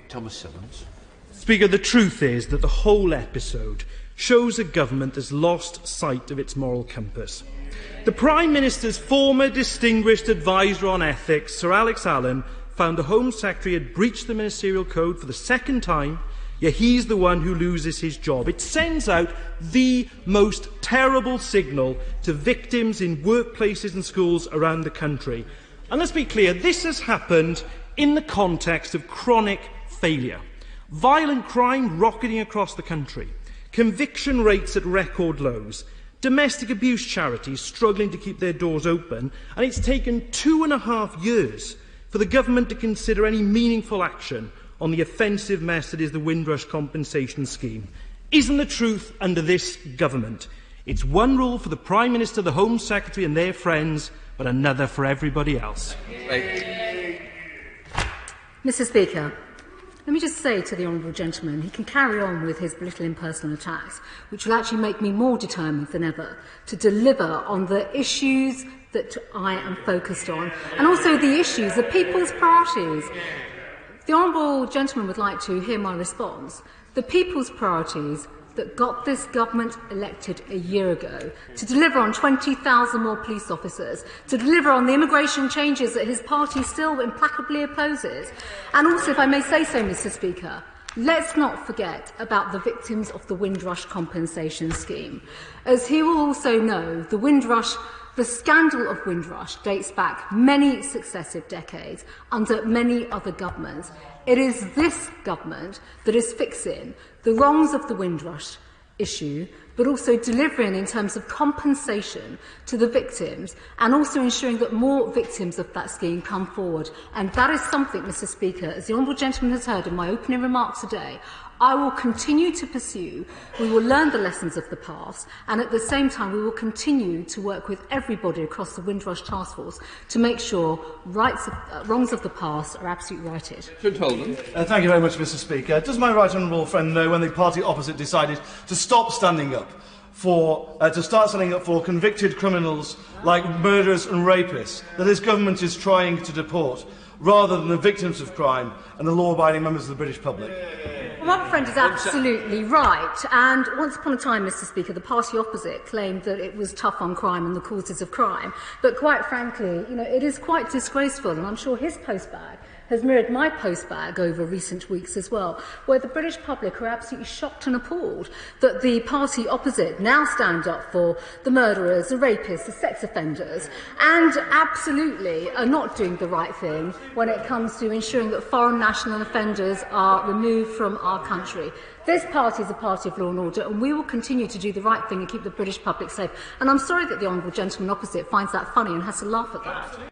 Thomas-Symonds. Speaker, the truth is that the whole episode shows a government has lost sight of its moral compass. The Prime Minister's former distinguished advisor on ethics, Sir Alex Allen, found the Home Secretary had breached the ministerial code for the second time, yet he's the one who loses his job. It sends out the most terrible signal to victims in workplaces and schools around the country. And let's be clear, this has happened in the context of chronic failure. Violent crime rocketing across the country, conviction rates at record lows, domestic abuse charities struggling to keep their doors open, and it's taken 2.5 years for the government to consider any meaningful action on the offensive mess that is the Windrush compensation scheme. Isn't the truth under this government? It's one rule for the Prime Minister, the Home Secretary and their friends, but another for everybody else. Mr. Speaker, let me just say to the honourable gentleman, he can carry on with his belittling personal attacks, which will actually make me more determined than ever to deliver on the issues that I am focused on, and also the issues, the people's priorities. The honourable gentleman would like to hear my response. The people's priorities that got this government elected a year ago, to deliver on 20,000 more police officers, to deliver on the immigration changes that his party still implacably opposes. And also, if I may say so, Mr. Speaker, let's not forget about the victims of the Windrush compensation scheme. As he will also know, the scandal of Windrush dates back many successive decades under many other governments. It is this government that is fixing the wrongs of the Windrush issue, but also delivering in terms of compensation to the victims and also ensuring that more victims of that scheme come forward. And that is something, Mr. Speaker, as the honourable gentleman has heard in my opening remarks today, I will continue to pursue. We will learn the lessons of the past, and at the same time we will continue to work with everybody across the Windrush Task Force to make sure wrongs of the past are absolutely righted. Holden. Thank you very much, Mr. Speaker. Does my right honourable friend know when the party opposite decided to stop standing up for convicted criminals like murderers and rapists that this government is trying to deport, rather than the victims of crime and the law-abiding members of the British public? Well, my friend is absolutely right. And once upon a time, Mr. Speaker, the party opposite claimed that it was tough on crime and the causes of crime. But quite frankly, it is quite disgraceful, and I'm sure his postbag has mirrored my postbag over recent weeks as well, where the British public are absolutely shocked and appalled that the party opposite now stand up for the murderers, the rapists, the sex offenders, and absolutely are not doing the right thing when it comes to ensuring that foreign national offenders are removed from our country. This party is a party of law and order, and we will continue to do the right thing and keep the British public safe. And I'm sorry that the honourable gentleman opposite finds that funny and has to laugh at that.